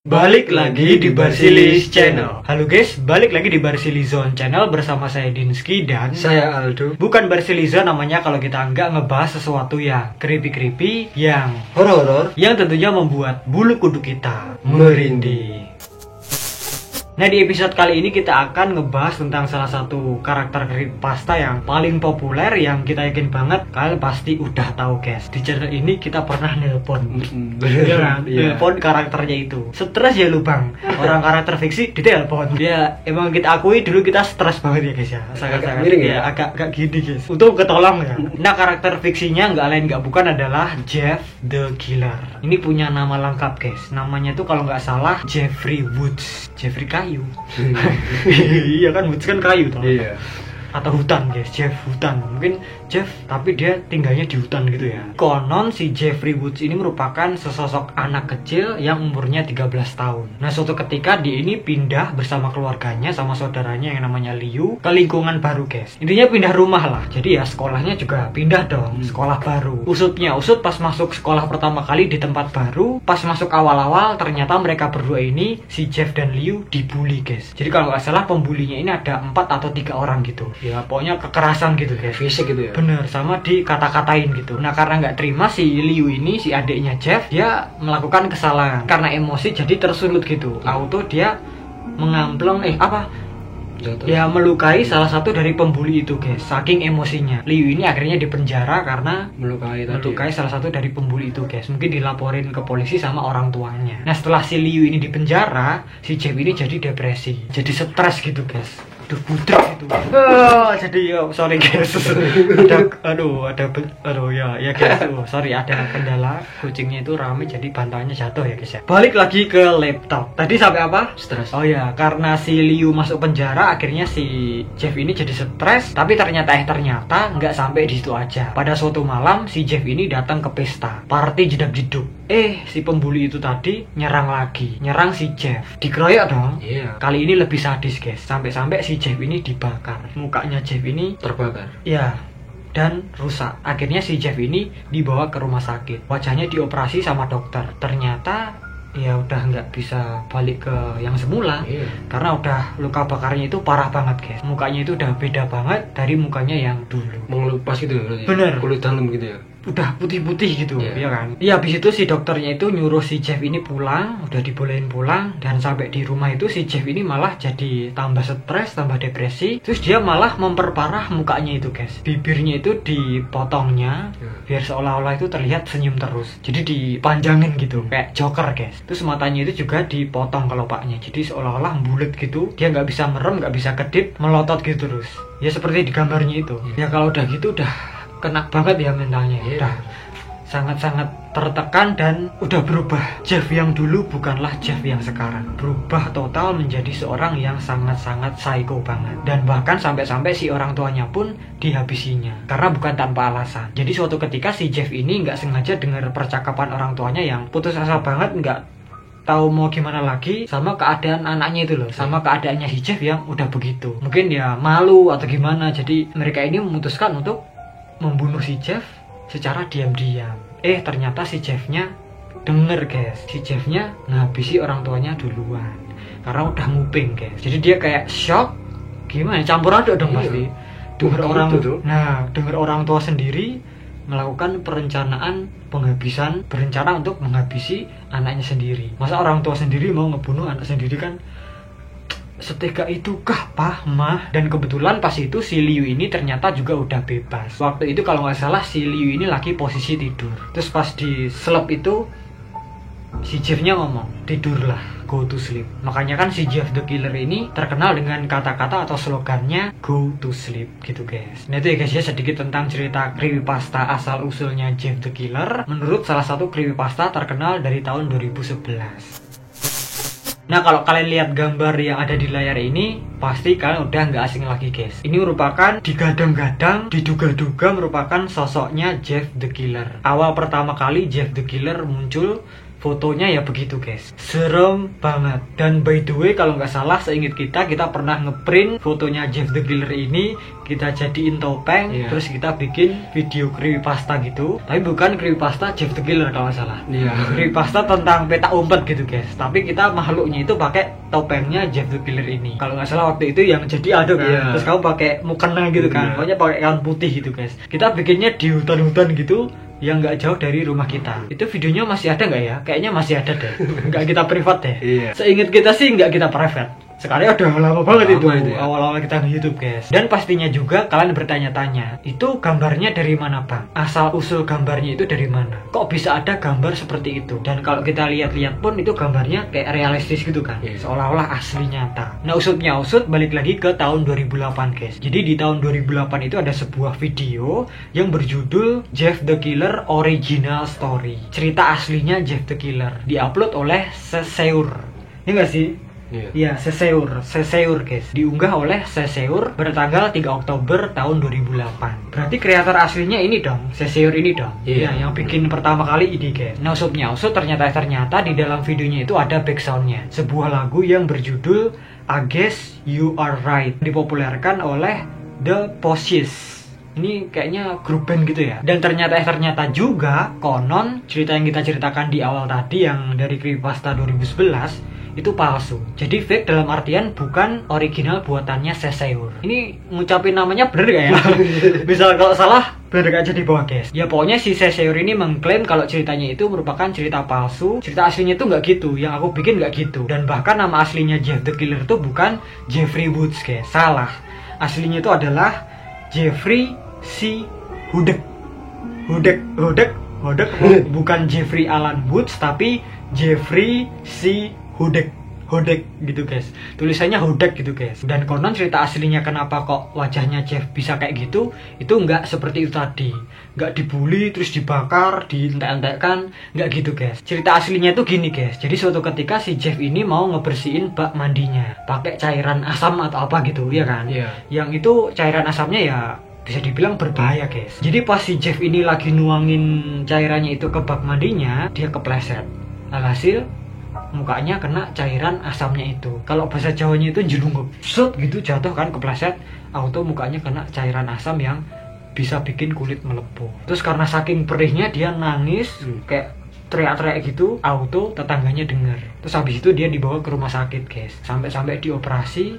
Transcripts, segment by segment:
Balik lagi di Barsilis Channel. Halo guys, balik lagi di Barsilizon Channel bersama saya Dinsky dan saya Aldo. Bukan Barsilizon namanya kalau kita nggak ngebahas sesuatu yang creepy, yang Horor, yang tentunya membuat bulu kuduk kita merinding. Nah, di episode kali ini kita akan ngebahas tentang salah satu karakter creepypasta yang paling populer, yang kita yakin banget kalian pasti udah tahu guys. Di channel ini kita pernah nelpon, ya kan? Nelpon karakternya itu. Stres ya lu bang, orang karakter fiksi ditelepon. Ya emang kita akui dulu kita stres banget ya guys ya. Sangat-sangat ya, agak gini guys. Untuk ketolong ya. Nah, karakter fiksinya nggak lain nggak bukan adalah Jeff the Killer. Ini punya nama lengkap guys. Namanya tuh kalau nggak salah Jeffrey Woods. Jeffrey kayu. Iya kan, Woods kan kayu toh. Iya. Atau hutan guys, Jeff hutan. Mungkin Jeff tapi dia tinggalnya di hutan gitu ya. Konon si Jeffrey Woods ini merupakan sesosok anak kecil yang umurnya 13 tahun. Nah, suatu ketika dia ini pindah bersama keluarganya sama saudaranya yang namanya Liu ke lingkungan baru guys. Intinya pindah rumah lah. Jadi ya sekolahnya juga pindah dong, sekolah baru. Usut pas masuk sekolah pertama kali di tempat baru, pas masuk awal-awal ternyata mereka berdua ini, si Jeff dan Liu, dibully guys. Jadi kalau nggak salah pembulinya ini ada 4 atau 3 orang gitu. Ya pokoknya kekerasan gitu guys, fisik gitu ya. Bener, sama dikata-katain gitu. Nah, karena nggak terima, si Liu ini, si adiknya Jeff, dia melakukan kesalahan. Karena emosi jadi tersulut gitu. Auto dia mengamplong ya melukai salah satu dari pembuli itu guys. Saking emosinya, Liu ini akhirnya dipenjara karena melukai salah satu dari pembuli itu guys. Mungkin dilaporin ke polisi sama orang tuanya. Nah, setelah si Liu ini dipenjara, si Jeff ini jadi depresi, jadi stres gitu guys. Aduh, budek itu. Jadi sorry guys. Ya guys. Sorry, ada kendala. Kucingnya itu rame jadi bantalnya jatuh ya guys ya. Balik lagi ke laptop. Tadi sampai apa? Stres. Oh ya, karena si Liu masuk penjara, akhirnya si Jeff ini jadi stres. Tapi ternyata nggak sampai di situ aja. Pada suatu malam si Jeff ini datang ke pesta, party jedak-jeduk. Si pembuli itu tadi nyerang si Jeff. Dikeroyok dong. Iya. Kali ini lebih sadis guys. Sampai si Jeff ini dibakar. Mukanya Jeff ini terbakar. Ya, dan rusak. Akhirnya si Jeff ini dibawa ke rumah sakit. Wajahnya dioperasi sama dokter. Ternyata ya udah nggak bisa balik ke yang semula. Karena udah luka bakarnya itu parah banget guys. Mukanya itu udah beda banget dari mukanya yang dulu. Mengelupas gitu ya. Bener. Kulit dalam gitu ya. Udah putih-putih gitu, ya kan? Iya, habis itu si dokternya itu nyuruh si Jeff ini pulang, udah dibolehin pulang, dan sampai di rumah itu si Jeff ini malah jadi tambah stres, tambah depresi. Terus dia malah memperparah mukanya itu, guys. Bibirnya itu dipotongnya biar seolah-olah itu terlihat senyum terus. Jadi dipanjangin gitu, kayak Joker, guys. Terus matanya itu juga dipotong kelopaknya. Jadi seolah-olah bulat gitu. Dia nggak bisa merem, nggak bisa kedip, melotot gitu terus. Ya seperti di gambarnya itu. Ya kalau udah gitu udah kena banget ya mentalnya. Udah sangat-sangat tertekan dan udah berubah. Jeff yang dulu bukanlah Jeff yang sekarang. Berubah total menjadi seorang yang sangat-sangat psycho banget. Dan bahkan sampai-sampai si orang tuanya pun dihabisinya. Karena bukan tanpa alasan. Jadi suatu ketika si Jeff ini nggak sengaja dengar percakapan orang tuanya yang putus asa banget, nggak tahu mau gimana lagi sama keadaan anaknya itu loh, sama keadaannya si Jeff yang udah begitu. Mungkin dia malu atau gimana. Jadi mereka ini memutuskan untuk membunuh si Jeff secara diam-diam. Ternyata si Jeffnya denger guys, si Jeffnya nghabisi orang tuanya duluan karena udah nguping guys. Jadi dia kayak shock, gimana, campur aduk dong pasti. Denger orang tua sendiri melakukan perencanaan penghabisan, berencana untuk menghabisi anaknya sendiri. Masa orang tua sendiri mau ngebunuh anak sendiri, kan setega itukah Pah, Mah? Dan kebetulan pas itu si Liu ini ternyata juga udah bebas. Waktu itu kalau nggak salah si Liu ini lagi posisi tidur. Terus pas di selep itu si Jeffnya ngomong, tidurlah, go to sleep. Makanya kan si Jeff the Killer ini terkenal dengan kata-kata atau slogannya go to sleep gitu guys. Nah itu ya guys ya, sedikit tentang cerita creepypasta asal usulnya Jeff the Killer menurut salah satu creepypasta terkenal dari tahun 2011. Nah, kalau kalian lihat gambar yang ada di layar ini, pasti kalian udah nggak asing lagi guys. Ini merupakan digadang-gadang, diduga-duga merupakan sosoknya Jeff the Killer. Awal pertama kali Jeff the Killer muncul fotonya ya begitu guys, serem banget. Dan by the way kalau nggak salah seingat kita pernah ngeprint fotonya Jeff the Killer ini, kita jadiin topeng, terus kita bikin video creepypasta gitu, tapi bukan creepypasta Jeff the Killer kalau nggak salah. Creepypasta tentang peta umpet gitu guys, tapi kita makhluknya itu pakai topengnya Jeff the Killer ini. Kalau nggak salah waktu itu yang jadi ada kan, terus kamu pakai mukena gitu kan, pokoknya pakai kain putih gitu guys. Kita bikinnya di hutan-hutan gitu yang nggak jauh dari rumah kita. Itu videonya masih ada nggak ya? Kayaknya masih ada deh. Nggak kita privat deh. Seingat kita sih nggak kita private. Sekarang udah lama banget itu awal-awal kita di YouTube guys. Dan pastinya juga kalian bertanya-tanya, itu gambarnya dari mana bang? Asal usul gambarnya itu dari mana? Kok bisa ada gambar seperti itu? Dan kalau kita lihat-lihat pun itu gambarnya kayak realistis gitu kan, seolah-olah asli nyata. Nah usutnya usut balik lagi ke tahun 2008 guys. Jadi di tahun 2008 itu ada sebuah video yang berjudul Jeff the Killer Original Story. Cerita aslinya Jeff the Killer diupload oleh Seseur. Ya nggak sih? Iya, Seseur guys. Diunggah oleh Seseur bertanggal 3 Oktober tahun 2008. Berarti kreator aslinya ini dong, Seseur ini dong. Iya, yang bikin pertama kali ini guys. Nah, usut ternyata di dalam videonya itu ada backsoundnya, sebuah lagu yang berjudul I Guess You Are Right, dipopulerkan oleh The Possess. Ini kayaknya grup band gitu ya. Dan ternyata juga konon cerita yang kita ceritakan di awal tadi yang dari creepypasta 2011 itu palsu. Jadi fake dalam artian bukan original buatannya Seseur. Ini ngucapin namanya bener gak ya? Misal kalau salah bener aja di bawah guys. Ya pokoknya si Seseur ini mengklaim kalau ceritanya itu merupakan cerita palsu. Cerita aslinya itu nggak gitu, yang aku bikin nggak gitu. Dan bahkan nama aslinya Jeff the Killer itu bukan Jeffrey Woods guys. Salah. Aslinya itu adalah Jeffrey C. Hudek. Bukan Jeffrey Alan Woods tapi Jeffrey C. Hudek gitu guys, tulisannya Hudek gitu guys. Dan konon cerita aslinya kenapa kok wajahnya Jeff bisa kayak gitu, itu nggak seperti itu tadi, nggak dibully terus dibakar, dientek-entekkan, nggak gitu guys. Cerita aslinya itu gini guys, jadi suatu ketika si Jeff ini mau ngebersihin bak mandinya pakai cairan asam atau apa gitu ya kan, yang itu cairan asamnya ya bisa dibilang berbahaya guys. Jadi pas si Jeff ini lagi nuangin cairannya itu ke bak mandinya, dia kepleset, alhasil mukanya kena cairan asamnya itu. Kalau bahasa Jawanya itu jelungup, set gitu jatuh kan, kepleset, auto mukanya kena cairan asam yang bisa bikin kulit melepuh. Terus karena saking perihnya dia nangis kayak teriak-teriak gitu, auto tetangganya denger. Terus habis itu dia dibawa ke rumah sakit guys, sampai dioperasi.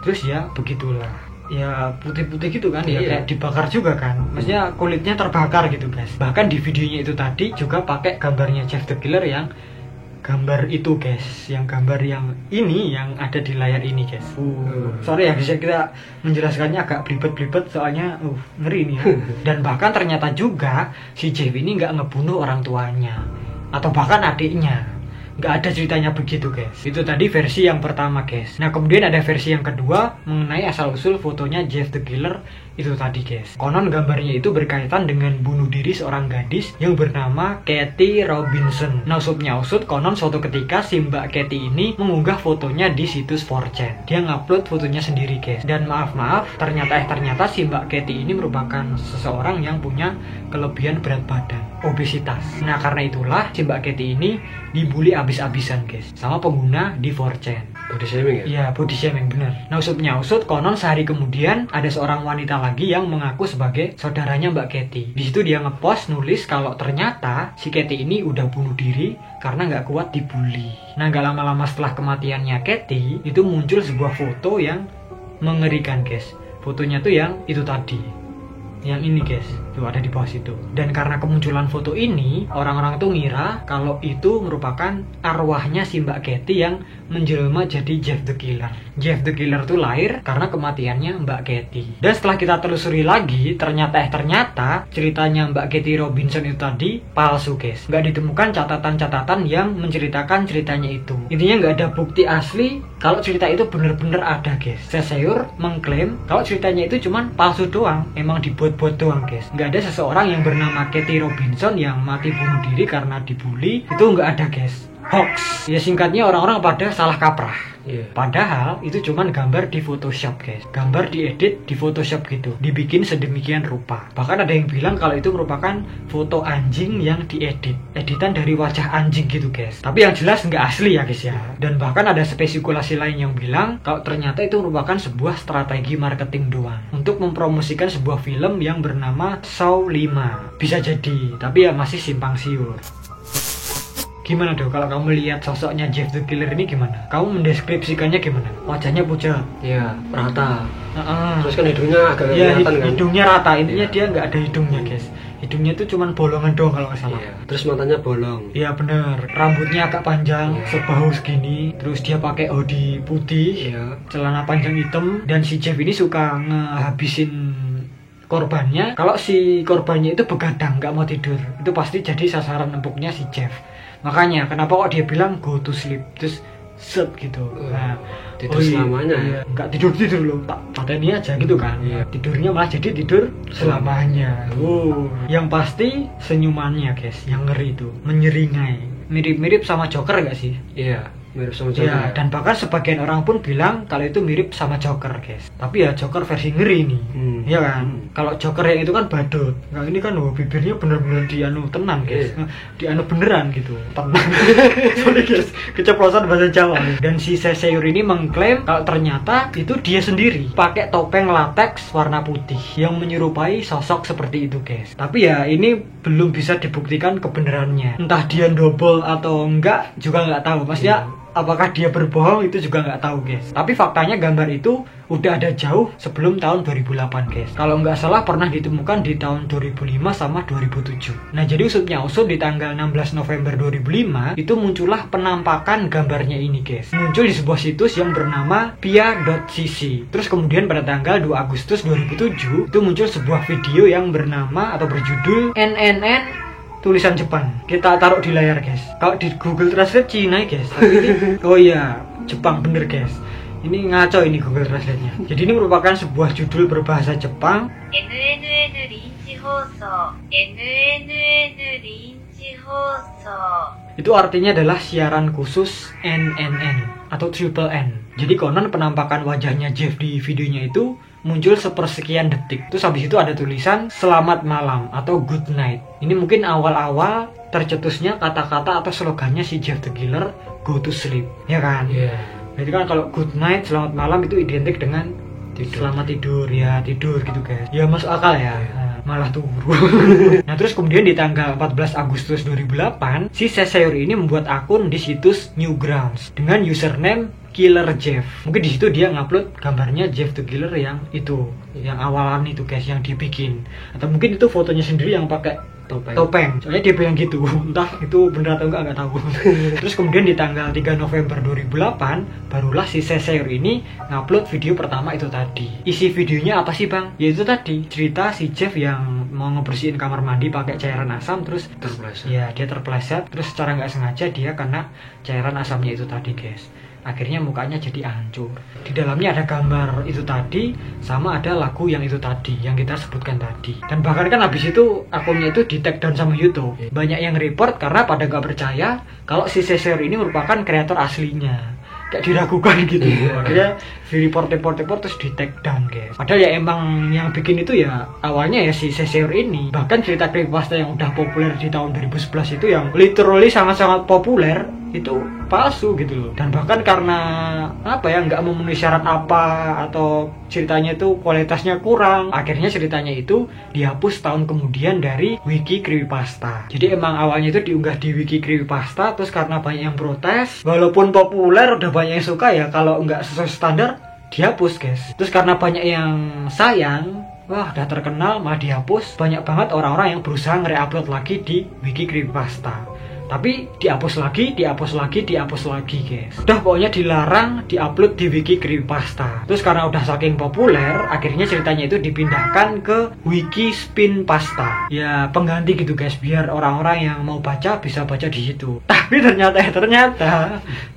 Terus ya begitulah, ya putih-putih gitu kan, ya kayak dibakar juga kan, maksudnya kulitnya terbakar gitu guys. Bahkan di videonya itu tadi juga pakai gambarnya Jeff the Killer yang gambar itu guys, yang gambar yang ini yang ada di layar ini guys. Sorry ya bisa kita menjelaskannya agak belibet soalnya ngeri nih ya. Dan bahkan ternyata juga si Jeff ini nggak ngebunuh orang tuanya atau bahkan adiknya. Nggak ada ceritanya begitu guys. Itu tadi versi yang pertama guys. Nah kemudian ada versi yang kedua mengenai asal usul fotonya Jeff the Killer itu tadi guys. Konon gambarnya itu berkaitan dengan bunuh diri seorang gadis yang bernama Katie Robinson. Nah usut konon suatu ketika si Mbak Katie ini mengunggah fotonya di situs 4chan. Dia ngupload fotonya sendiri guys. Dan maaf ternyata si Mbak Katie ini merupakan seseorang yang punya kelebihan berat badan, obesitas. Nah karena itulah si Mbak Katie ini dibully abis-abisan guys sama pengguna di 4chan. Body shaming ya? Iya, body shaming bener. Nah usut konon sehari kemudian ada seorang wanita lagi yang mengaku sebagai saudaranya Mbak Katie. Di situ dia ngepost nulis kalau ternyata si Katie ini udah bunuh diri karena nggak kuat dibully. Nah nggak lama-lama setelah kematiannya Katie itu muncul sebuah foto yang mengerikan guys. Fotonya tuh yang itu tadi, yang ini guys, tuh ada di bawah situ. Dan karena kemunculan foto ini, orang-orang tuh ngira kalau itu merupakan arwahnya si Mbak Katie yang menjelma jadi Jeff the Killer. Jeff the Killer tuh lahir karena kematiannya Mbak Katie. Dan setelah kita telusuri lagi, ternyata ceritanya Mbak Katie Robinson itu tadi palsu guys. Nggak ditemukan catatan-catatan yang menceritakan ceritanya itu. Intinya nggak ada bukti asli kalau cerita itu bener-bener ada guys. Seseur mengklaim kalau ceritanya itu cuman palsu doang, emang dibuat doang guys. Nggak ada seseorang yang bernama Katie Robinson yang mati bunuh diri karena dibully, itu nggak ada guys. hoax. Ya singkatnya orang-orang pada salah kaprah. Iya. Padahal itu cuman gambar di Photoshop guys. Gambar diedit di Photoshop gitu, dibikin sedemikian rupa. Bahkan ada yang bilang kalau itu merupakan foto anjing yang diedit, editan dari wajah anjing gitu guys. Tapi yang jelas nggak asli ya guys ya. Dan bahkan ada spekulasi lain yang bilang kalau ternyata itu merupakan sebuah strategi marketing doang untuk mempromosikan sebuah film yang bernama Saw 5. Bisa jadi, tapi ya masih simpang siur. Gimana dong kalau kamu lihat sosoknya Jeff the Killer ini gimana? Kamu mendeskripsikannya gimana? Wajahnya pucat. Iya, rata. Terus kan hidungnya agak ya, kelihatan kan. hidungnya rata, intinya dia nggak ada hidungnya guys. Hidungnya tuh cuman bolongan doang kalau nggak salah. Iya. Terus matanya bolong. Iya bener. Rambutnya agak panjang, Iya. sebahu segini. Terus dia pakai hoodie putih, Iya. celana panjang hitam. Dan si Jeff ini suka ngehabisin korbannya. Kalau si korbannya itu begadang, nggak mau tidur, itu pasti jadi sasaran empuknya si Jeff. Makanya kenapa kok dia bilang go to sleep, terus set gitu. Nah, tidur selamanya ya? Nggak tidur loh, tak pateni aja gitu kan. Iya. Tidurnya malah jadi tidur selamanya. Yang pasti senyumannya guys, yang ngeri itu, menyeringai, mirip-mirip sama Joker nggak sih? Iya, mirip sama Joker. Ya, dan bahkan sebagian orang pun bilang kalau itu mirip sama Joker guys. Tapi ya Joker versi ngeri nih. Iya kan? Kalau Joker yang itu kan badut. Nah ini kan bibirnya bener-bener dianu tenang guys. Dianu beneran gitu. Tenang. Sorry guys, keceplosan bahasa Jawa. Dan si Seseur ini mengklaim kalau ternyata itu dia sendiri pakai topeng latex warna putih yang menyerupai sosok seperti itu guys. Tapi ya ini belum bisa dibuktikan kebenarannya. Entah dia double atau enggak juga nggak tahu. Maksudnya apakah dia berbohong itu juga nggak tahu guys. Tapi faktanya gambar itu udah ada jauh sebelum tahun 2008 guys. Kalau nggak salah pernah ditemukan di tahun 2005 sama 2007. Nah jadi usutnya usut di tanggal 16 November 2005 itu muncullah penampakan gambarnya ini guys. Muncul di sebuah situs yang bernama pia.cc. Terus kemudian pada tanggal 2 Agustus 2007 itu muncul sebuah video yang bernama atau berjudul NNN tulisan Jepang. Kita taruh di layar guys. Kalau di Google Translate Cina guys. Tapi ini, oh iya Jepang bener guys. Ini ngaco ini Google Translate-nya. Jadi ini merupakan sebuah judul berbahasa Jepang. NNN 臨時放送 NNN 臨時放送 Itu artinya adalah siaran khusus NNN atau Triple N. Jadi konon penampakan wajahnya Jeff di videonya itu muncul sepersekian detik. Terus habis itu ada tulisan selamat malam atau good night. Ini mungkin awal-awal tercetusnya kata-kata atau slogannya si Jeff the Killer, go to sleep. Ya kan? Iya. Jadi kan kalau good night, selamat malam itu identik dengan selamat tidur, ya tidur gitu guys. Ya masuk akal ya. Nah, malah turu. Nah terus kemudian di tanggal 14 Agustus 2008 si Seseur ini membuat akun di situs Newgrounds dengan username Killer Jeff. Mungkin di situ dia ngupload gambarnya Jeff the Killer yang itu, yang awalan itu guys, yang dibikin. Atau mungkin itu fotonya sendiri yang pakai topeng. Soalnya dia bilang gitu. Entah itu benar atau enggak tahu. Terus kemudian di tanggal 3 November 2008 barulah si Seseur ini ngupload video pertama itu tadi. Isi videonya apa sih bang? Yaitu tadi cerita si Jeff yang mau ngebersihin kamar mandi pakai cairan asam, terus Terpleset. ya dia terpleset, terus secara nggak sengaja dia kena cairan asamnya itu tadi guys. Akhirnya mukanya jadi hancur. Di dalamnya ada gambar itu tadi, sama ada lagu yang itu tadi, yang kita sebutkan tadi. Dan bahkan kan habis itu akunnya itu di take down sama YouTube. Banyak yang report karena pada nggak percaya kalau si Seseur ini merupakan kreator aslinya. Kayak diragukan gitu. Makanya di report terus di take down guys. Padahal ya emang yang bikin itu ya awalnya ya si Seseur ini. Bahkan cerita creepypasta yang udah populer di tahun 2011 itu yang literally sangat-sangat populer itu palsu gitu loh. Dan bahkan karena apa ya, nggak memenuhi syarat apa atau ceritanya itu kualitasnya kurang, akhirnya ceritanya itu dihapus tahun kemudian dari wiki creepypasta. Jadi emang awalnya itu diunggah di wiki creepypasta, terus karena banyak yang protes, walaupun populer udah banyak yang suka ya, kalau nggak sesuai standar dihapus guys. Terus karena banyak yang sayang, wah udah terkenal malah dihapus, banyak banget orang-orang yang berusaha nge-upload lagi di wiki creepypasta. Tapi dihapus lagi guys. Udah pokoknya dilarang diupload di wiki creepypasta. Terus karena udah saking populer, akhirnya ceritanya itu dipindahkan ke wiki spinpasta. Ya pengganti gitu guys, biar orang-orang yang mau baca bisa baca di situ. Tapi ternyata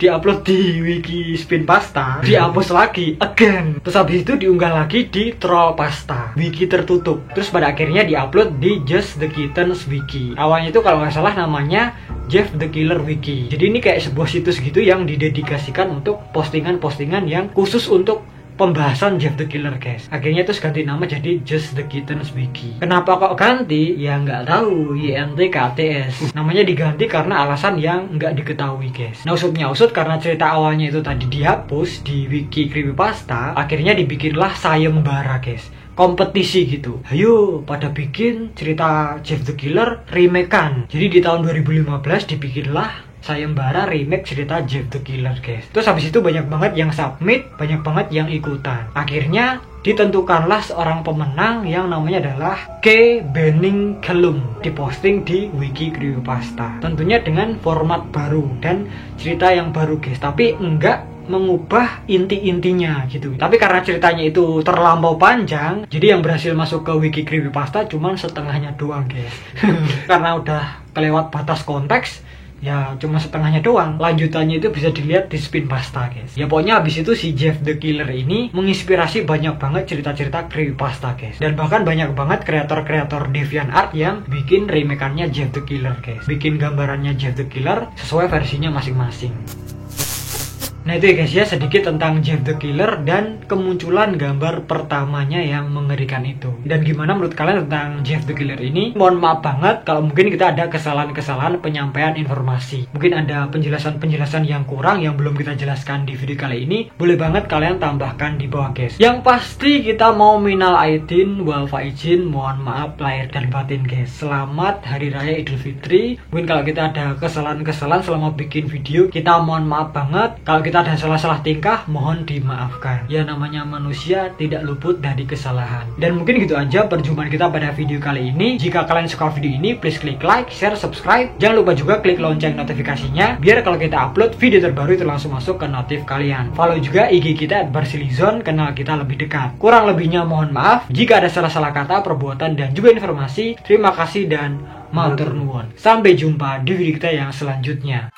diupload di wiki spinpasta, dihapus lagi again. Terus habis itu diunggah lagi di trollpasta, wiki tertutup. Terus pada akhirnya diupload di Just the Kittens wiki. Awalnya itu kalau nggak salah namanya Jeff the Killer Wiki. Jadi ini kayak sebuah situs gitu yang didedikasikan untuk postingan-postingan yang khusus untuk pembahasan Jeff the Killer, guys. Akhirnya terus ganti nama jadi Just the Kittens Wiki. Kenapa kok ganti? Ya nggak tahu. YNTKTS. Namanya diganti karena alasan yang nggak diketahui, guys. Nah, usutnya usut karena cerita awalnya itu tadi dihapus di wiki creepypasta, akhirnya dibikinlah sayembara, guys. Kompetisi gitu. Ayo pada bikin cerita Jeff the Killer remake-an. Jadi di tahun 2015 dibikinlah sayembara remake cerita Jeff the Killer, guys. Terus habis itu banyak banget yang submit, banyak banget yang ikutan. Akhirnya ditentukanlah seorang pemenang yang namanya adalah K. Benning Kelum. Diposting di wiki creepypasta. Tentunya dengan format baru dan cerita yang baru, guys. Tapi enggak mengubah inti-intinya gitu. Tapi karena ceritanya itu terlampau panjang, jadi yang berhasil masuk ke wiki creepypasta cuman setengahnya doang, guys. Karena udah kelewat batas konteks, ya cuma setengahnya doang. Lanjutannya itu bisa dilihat di Spinpasta, guys. Ya pokoknya habis itu si Jeff the Killer ini menginspirasi banyak banget cerita-cerita creepypasta, guys. Dan bahkan banyak banget kreator-kreator DeviantArt yang bikin remake-annya Jeff the Killer, guys. Bikin gambarannya Jeff the Killer sesuai versinya masing-masing. Nah itu ya guys ya, sedikit tentang Jeff the Killer dan kemunculan gambar pertamanya yang mengerikan itu. Dan gimana menurut kalian tentang Jeff the Killer ini? Mohon maaf banget kalau mungkin kita ada kesalahan-kesalahan penyampaian informasi. Mungkin ada penjelasan-penjelasan yang kurang yang belum kita jelaskan di video kali ini. Boleh banget kalian tambahkan di bawah, guys. Yang pasti kita mau minal aidin wal faizin, mohon maaf lahir dan batin, guys. Selamat Hari Raya Idul Fitri. Mungkin kalau kita ada kesalahan-kesalahan selama bikin video, kita mohon maaf banget. Kalau kita ada salah-salah tingkah, mohon dimaafkan. Ya namanya manusia tidak luput dari kesalahan. Dan mungkin gitu aja perjumpaan kita pada video kali ini. Jika kalian suka video ini, please klik like, share, subscribe. Jangan lupa juga klik lonceng notifikasinya, biar kalau kita upload video terbaru itu langsung masuk ke notif kalian. Follow juga IG kita @barsilizon, kenal kita lebih dekat. Kurang lebihnya mohon maaf jika ada salah-salah kata, perbuatan, dan juga informasi. Terima kasih dan matur nuwun. Sampai jumpa di video kita yang selanjutnya.